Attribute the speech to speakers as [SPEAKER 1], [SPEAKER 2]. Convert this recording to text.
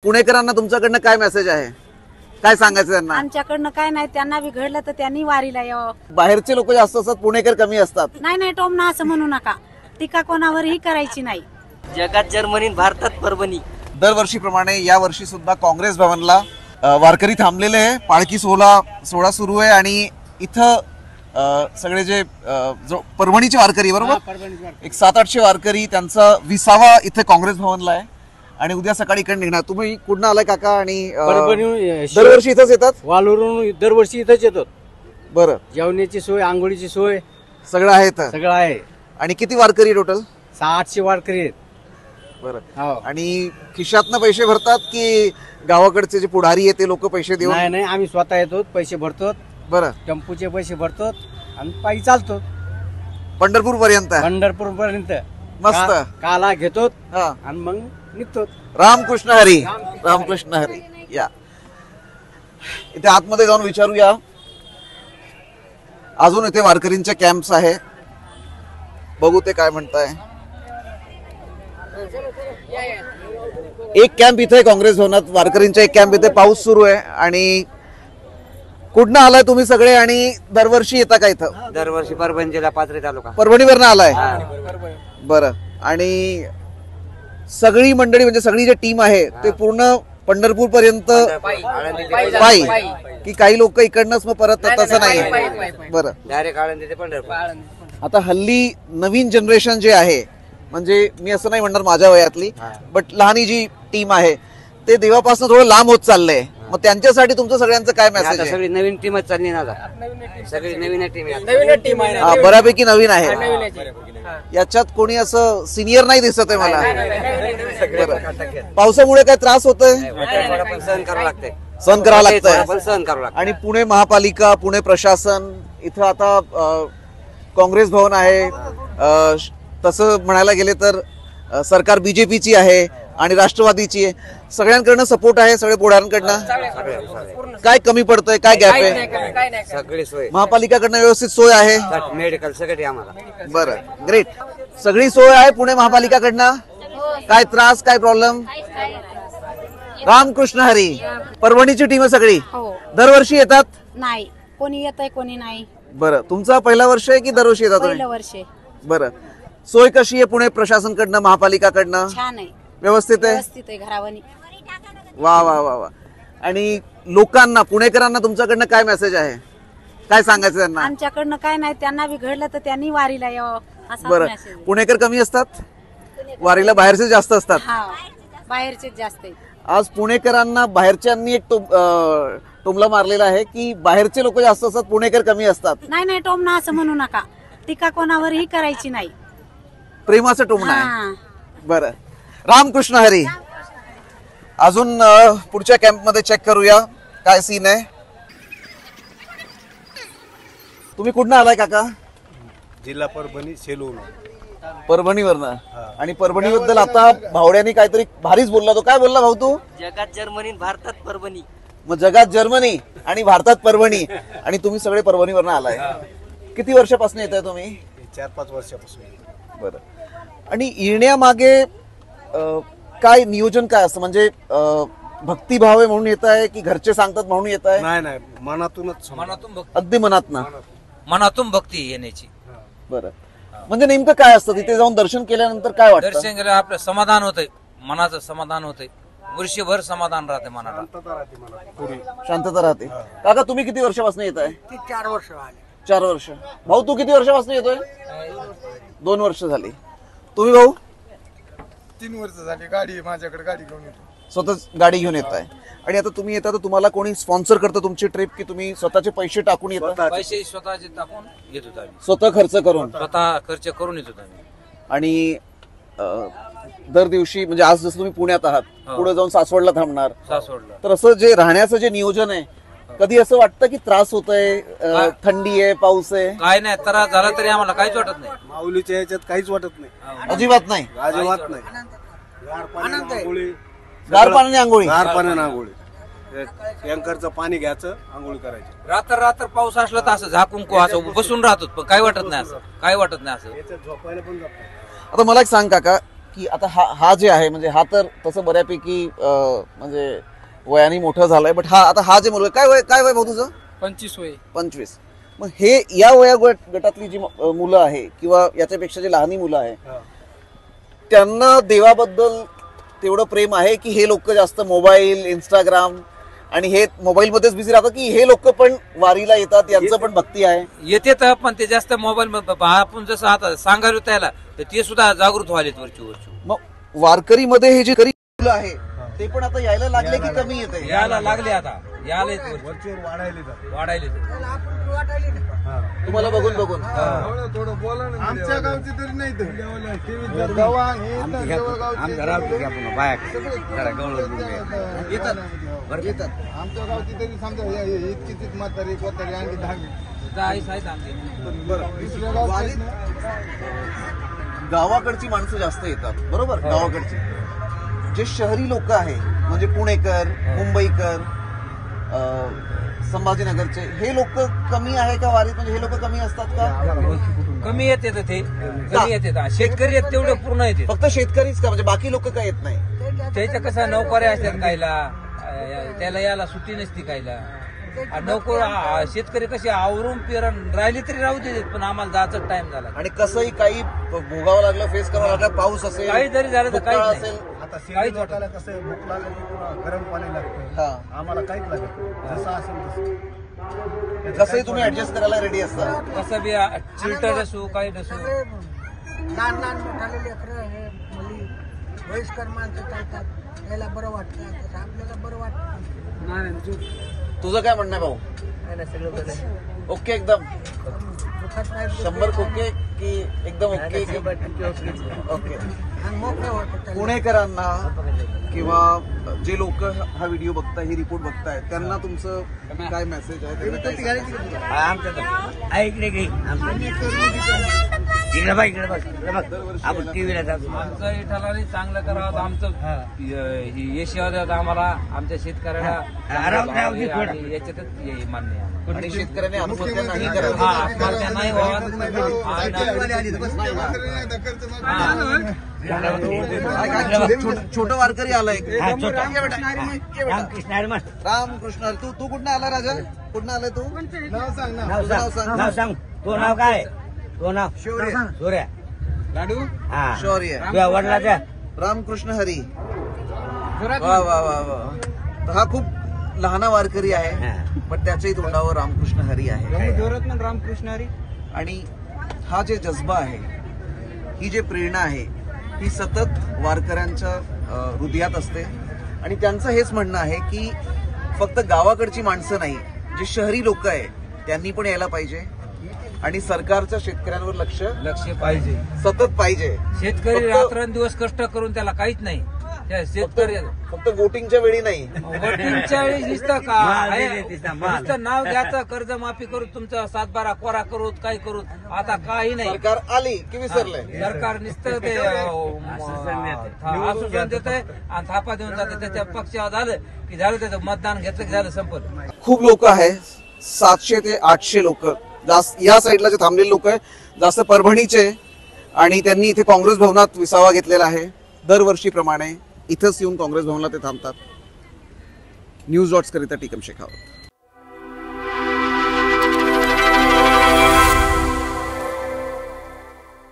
[SPEAKER 1] पुणेकरांना तुमच्याकडनं काय मेसेज आहे, काय सांगायचं त्यांना?
[SPEAKER 2] आमच्याकडनं काय नाही, त्यांना बी घडलं तर त्यांनी वारीला यावं.
[SPEAKER 1] बाहेरचे लोक जास्त असतात, पुणेकर कमी असतात.
[SPEAKER 2] नाही नाही, टोमना असं म्हणू नका, टीका कोणावरही करायची नाही.
[SPEAKER 3] जगात जर्मनी, भारतात परभणी.
[SPEAKER 1] दरवर्षीप्रमाणे या वर्षी सुद्धा काँग्रेस भवनला वारकरी थांबलेले आहे. पालखी सोहळा सुरू आहे आणि इथं सगळे जे परभणीचे वारकरी, बरोबर, एक 700-800 वारकरी, त्यांचा 20वा इथे काँग्रेस भवनला आहे आणि उद्या सकाळी इकडे निघणार. तुम्ही कुठं आलाय काका? आणि दरवर्षी इथंच येतात?
[SPEAKER 4] वालूरून दरवर्षी इथंच येतात.
[SPEAKER 1] बरं,
[SPEAKER 4] जेवणाची सोय, आंघोळीची सोय
[SPEAKER 1] सगळं आहे इथं?
[SPEAKER 4] सगळं आहे.
[SPEAKER 1] आणि किती वारकरी टोटल?
[SPEAKER 4] 600-800 वारकरी आहेत.
[SPEAKER 1] बरं. आणि खिशातनं पैसे भरतात की गावाकडचे जे पुढारी आहे ते लोक पैसे देऊन?
[SPEAKER 4] नाही नाही, आम्ही स्वतः येतो, पैसे भरतो.
[SPEAKER 1] बरं.
[SPEAKER 4] टेम्पूचे पैसे भरतो आणि पायी चालतो
[SPEAKER 1] पंढरपूर पर्यंत?
[SPEAKER 4] पंढरपूर पर्यंत.
[SPEAKER 1] मस्त.
[SPEAKER 4] काला घेतो
[SPEAKER 1] हा,
[SPEAKER 4] आणि मग निघतो.
[SPEAKER 1] रामकृष्ण हरी. रामकृष्ण हरी. या इथे आतमध्ये जाऊन विचारूया. अजून इथे वारकरींचे कॅम्प्स आहे, बघू ते काय म्हणताय. एक कॅम्प इथे काँग्रेस भवनात, वारकरींचा एक कॅम्प इथे. पाऊस सुरू आहे. आणि कुठनं आलाय तुम्ही सगळे आणि दरवर्षी येता का इथं?
[SPEAKER 3] दरवर्षी परभणी जिल्हा, पाथरी तालुका.
[SPEAKER 1] परभणीवरनं आलाय? बरं. आणि सगळी मंडळी, म्हणजे सगळी जी टीम आहे ते पूर्ण पंढरपूर पर्यंत पायी की काही लोक इकडनंच मग परत? तसं नाही. बरं.
[SPEAKER 3] डायरेक्ट आळंदी ते पंढरपूर.
[SPEAKER 1] आता हल्ली नवीन जनरेशन जे आहे, म्हणजे मी असं नाही म्हणणार माझ्या वयातली, बट लहानी जी टीम आहे ते देवापासून थोडं लांब होत चाललंय. मग त्यांच्यासाठी तुमचं सगळ्यांचं काय मेसेज आहे?
[SPEAKER 3] सगळी नवीन टीमच चालली ना, सगळी नवीन टीम.
[SPEAKER 1] बऱ्यापैकी नवीन आहे. याच्यात कोणी असं सिनियर नाही दिसत आहे मला. पावसामुळे काय त्रास होतोय?
[SPEAKER 3] सहन करावं लागतंय.
[SPEAKER 1] सहन करावं लागतंय.
[SPEAKER 3] सहन करावं लागतं.
[SPEAKER 1] आणि पुणे महापालिका, पुणे प्रशासन, इथं आता काँग्रेस भवन आहे. तसं म्हणायला गेले तर सरकार बीजेपीची आहे आणि राष्ट्रवादीची आहे. सगळ्यांकडनं सपोर्ट आहे, सगळे पुढाऱ्यांकडनं. काय कमी पडतंय, काय गॅप आहे?
[SPEAKER 3] सगळी सोय
[SPEAKER 1] महापालिकाकडनं व्यवस्थित सोय आहे?
[SPEAKER 3] मेडिकल सगळी आम्हाला.
[SPEAKER 1] बरं, ग्रेट. सगळी सोय आहे पुणे महापालिकाकडनं? काय त्रास, काय प्रॉब्लेम? रामकृष्ण हरी. परभणीची टीम आहे सगळी? दरवर्षी येतात?
[SPEAKER 2] नाही, कोणी येतंय कोणी नाही.
[SPEAKER 1] बरं. तुमचा पहिला वर्ष आहे की दरवर्षी येतात?
[SPEAKER 2] पहिलं वर्ष.
[SPEAKER 1] बरं. सोय कशी आहे पुणे प्रशासनकडनं, महापालिकाकडनं?
[SPEAKER 2] छान आहे,
[SPEAKER 1] व्यवस्थित आहे?
[SPEAKER 2] व्यवस्थित आहे, घरावानी.
[SPEAKER 1] वा वा वा वा. आणि लोकांना, पुणेकरांना तुमच्याकडनं काय मेसेज आहे, काय सांगायचं त्यांना?
[SPEAKER 2] आमच्याकडनं काय नाही, त्यांना बी घडलं तर त्यांनी वारीला यावं असा
[SPEAKER 1] बरं.
[SPEAKER 2] मेसेज.
[SPEAKER 1] पुणेकर कमी असतात, वारीला बाहेरचे जास्त असतात?
[SPEAKER 2] हा, बाहेरचेच जास्त आहेत.
[SPEAKER 1] आज पुणेकरांना बाहेरच्यांनी एक टोमला मारलेला आहे की बाहेरचे लोक जास्त असतात, पुणेकर कमी असतात.
[SPEAKER 2] नाही नाही, टोमना असं म्हणू नका, टीका कोणावरही करायची नाही.
[SPEAKER 1] प्रेमाचं टोमणं आहे.
[SPEAKER 2] हा.
[SPEAKER 1] बरं. रामकृष्ण हरी. अजून पुढच्या कॅम्प मध्ये चेक करूया काय सीन आहे. तुम्ही कुठनं आलाय काका?
[SPEAKER 5] जिल्हा परभणी, सेलू.
[SPEAKER 1] परभणीवरनं. आणि परभणीबद्दल आता भावड्यानी काहीतरी भारीच बोलला. तो काय बोलला भाऊ तू?
[SPEAKER 3] जगात जर्मनी, भारतात परभणी.
[SPEAKER 1] मग जगात जर्मनी आणि भारतात परभणी, आणि तुम्ही सगळे परभणीवरनं आलाय. किती वर्षापासून येत आहे तुम्ही?
[SPEAKER 5] 4-5 वर्षापासून.
[SPEAKER 1] बरं. आणि येण्यामागे काय नियोजन काय असतं? म्हणजे भक्तिभाव आहे म्हणून येत आहे की घरचे सांगतात म्हणून येत आहे?
[SPEAKER 5] नाही नाही, मनातूनच.
[SPEAKER 1] अगदी मनात ना?
[SPEAKER 6] मनातून भक्ती येण्याची.
[SPEAKER 1] बरं. म्हणजे नेमकं काय असतं तिथे जाऊन दर्शन केल्यानंतर? काय वाटतं?
[SPEAKER 6] दर्शन केलं आपलं समाधान होतंय, मनाचं समाधान होतंय, वर्षभर समाधान राहते मनाला,
[SPEAKER 1] शांतता राहते. काका तुम्ही किती वर्षापासून येत आहे?
[SPEAKER 3] 4 वर्ष.
[SPEAKER 1] 4 वर्ष. भाऊ तू किती वर्षापासून येतोय? 2 वर्ष झाली. तुम्ही भाऊ?
[SPEAKER 5] 3 वर्ष झाली. गाडी माझ्याकडे, गाडी घेऊन येतो.
[SPEAKER 1] स्वतःच गाडी घेऊन येत आहे. आणि आता तुम्ही येता तर तुम्हाला कोणी स्पॉन्सर करतं तुमची ट्रिप की तुम्ही स्वतःचे पैसे टाकून येता?
[SPEAKER 6] पैसे स्वतःचे टाकून येत होतो आम्ही,
[SPEAKER 1] स्वतः खर्च करून?
[SPEAKER 6] स्वतः खर्च करून येत होतो आम्ही.
[SPEAKER 1] आणि दर दिवशी, म्हणजे आज जसं तुम्ही पुण्यात आहात, पुढे जाऊन सासवडला थांबणार,
[SPEAKER 6] सासवडला.
[SPEAKER 1] तर असं जे राहण्याचं जे नियोजन आहे, कधी असं वाटतं की त्रास होतोय, थंडी आहे, पाऊस आहे?
[SPEAKER 6] काय नाही, त्रास झाला तरी आम्हाला काहीच वाटत नाही.
[SPEAKER 5] माऊलीच्या ह्याच्यात काहीच वाटत नाही,
[SPEAKER 1] अजिबात नाही.
[SPEAKER 5] अजिबात नाही. गार पाण्याने आंघोळी,
[SPEAKER 1] गार पाण्याने आंघोळी?
[SPEAKER 5] गार पाण्याने आंघोळी. टँकरचं पाणी घ्यायचं, आंघोळी करायची.
[SPEAKER 6] रात्र पाऊस असला तर असं झाकून असं बसून राहतो, पण काय वाटत नाही, असं काय वाटत नाही. असं
[SPEAKER 5] झोपायला पण जात नाही.
[SPEAKER 1] आता मला एक सांग काका, की आता हा जे आहे म्हणजे हा तर तसं बऱ्यापैकी म्हणजे वयाने मोठं झालाय, बट हा जे मुलं काय वय भाऊ तुझं?
[SPEAKER 4] 25 वय.
[SPEAKER 1] 25. मग हे या वया गटातली जी मुलं आहे किंवा याच्यापेक्षा जी लहानी मुलं आहे त्यांना देवाबद्दल तेवढं प्रेम आहे की हे लोक जास्त मोबाईल, इंस्टाग्राम आणि हे मोबाईल मध्येच बिझी राहतात, की हे लोक पण वारीला येतात, यांचं पण भक्ती आहे?
[SPEAKER 6] येते तर पण ते जास्त मोबाईल आपण जसं आता सांगायला त्याला तर ते सुद्धा जागृत व्हायलेत वरची.
[SPEAKER 1] मग वारकरीमध्ये हे जे गरीब मुलं आहे ते पण आता यायला लागले की कमी येते?
[SPEAKER 6] यायला लागले आता, यायला
[SPEAKER 5] वरचीवर वाढायले
[SPEAKER 6] वाढायले.
[SPEAKER 1] तुम्हाला बघून
[SPEAKER 5] आमच्या गावची तरी नाही
[SPEAKER 1] येतात.
[SPEAKER 5] आमच्या गावची तरी समजा इतकी म्हातारी कोतारी आणखी
[SPEAKER 1] गावाकडची माणसं जास्त येतात, बरोबर? गावाकडची जे शहरी लोक आहे म्हणजे पुणेकर, मुंबईकर, संभाजीनगरचे, हे लोक कमी आहे का वारीत? म्हणजे हे लोक कमी असतात का?
[SPEAKER 6] कमी येते ते, कमी येते. शेतकरी आहेत तेवढे पूर्ण येते.
[SPEAKER 1] फक्त शेतकरीच का? म्हणजे बाकी लोक काय येत नाही?
[SPEAKER 6] त्याच्या कसं नोकऱ्या असतात कायला, त्याला याला सुट्टी नसती कायला. शेतकरी कसे आवरून पेरण राहिली तरी राहू देत, पण आम्हाला जायचा टाइम झाला.
[SPEAKER 1] आणि कसंही काही भोगावं लागलं, फेस करावं लागलं, पाऊस असेल,
[SPEAKER 6] काही जरी झालं तर
[SPEAKER 1] दुष्काळ
[SPEAKER 6] काही
[SPEAKER 1] असेल,
[SPEAKER 5] आता
[SPEAKER 6] काहीच
[SPEAKER 5] शेती लोकांना कसं आहे, भूक लागली की पुन्हा गरम पाणी लागतं.
[SPEAKER 1] हा,
[SPEAKER 5] आम्हाला काहीच लागत नाही. जसं असेल तसं
[SPEAKER 1] कसंही तुम्ही ऍडजस्ट करायला रेडी असता.
[SPEAKER 6] कसं बी चिलटर असू काही नसू.
[SPEAKER 7] लहान लहान मोठाले लेकरं हे मुली वयस्कर माणसं चालतात, याला बरं वाटतं, तसं आपल्याला बरं वाटतं.
[SPEAKER 1] तुझं काय म्हणणं आहे भाऊ? ओके, एकदम
[SPEAKER 7] दुखत नाही,
[SPEAKER 1] 100 ओके की एकदम ओके? ओके.
[SPEAKER 7] आणि मोकळं होतं.
[SPEAKER 1] पुणेकरांना किंवा जे लोक हा व्हिडिओ बघताय, ही रिपोर्ट बघताय, त्यांना तुमचं काय मेसेज आहे? त्यांना काय सांगायचं?
[SPEAKER 6] आमचं विठ्ठलाने चांगलं करावं, आमचं यश यावं आम्हाला, आमच्या शेतकऱ्याला आणि याच्यातच हे मान्य आहे.
[SPEAKER 1] आणि शेतकऱ्याने आत्महत्या नाही करायचं.
[SPEAKER 6] आत्महत्या नाही
[SPEAKER 1] छोट वारकरी आलाय. रामकृष्ण. तू कुठं आला राजा? कुठं आलाय तू?
[SPEAKER 4] नाव सांग. तो नाव काय? तो नाव शौर्य.
[SPEAKER 5] लाडू
[SPEAKER 1] शौर्य.
[SPEAKER 4] तुझ्या वडिलाच्या
[SPEAKER 1] रामकृष्ण हरी. वा वा वा वा. हा खूप लहाना वारकरी आहे, पण त्याच्याही तोंडावर रामकृष्ण हरी आहे.
[SPEAKER 4] रामकृष्ण हरी.
[SPEAKER 1] आणि हा जे जज्बा आहे, ही जे प्रेरणा आहे, ही सतत वारकऱ्यांच्या हृदयात असते. आणि त्यांचं हेच म्हणणं आहे की फक्त गावाकडची माणसं नाही, जे शहरी लोक आहे त्यांनी पण यायला पाहिजे आणि सरकारच्या शेतकऱ्यांवर लक्ष
[SPEAKER 6] पाहिजे,
[SPEAKER 1] सतत पाहिजे.
[SPEAKER 6] शेतकरी रात्रंदिवस कष्ट करून त्याला काहीच नाही. त्या शेतकरी
[SPEAKER 1] फक्त वोटिंगच्या वेळी नाही,
[SPEAKER 6] वोटिंगच्या वेळी नुसतं नुसतं नाव घ्यायचं, कर्जमाफी करू, तुमचं 7-12 कोरा करू, काही करू, आता काही नाही.
[SPEAKER 1] सरकार आली की विसरलंय.
[SPEAKER 6] सरकार नुसतं ते आश्वासन देत आहे आणि थापा देऊन जाते. त्याच्या पक्षावर झालं की झालं, त्याचं मतदान घेतलं की झालं, संपलं.
[SPEAKER 1] खूप लोक आहे, 700 ते 800 लोक जास्त या साईडला जे थांबलेले लोक आहे, जास्त परभणीचे, आणि त्यांनी इथे काँग्रेस भवनात विसावा घेतलेला आहे. दरवर्षीप्रमाणे इथंच येऊन काँग्रेस भवनात ते थांबतात. न्यूज डॉट्स करिता टीकम शेखावत.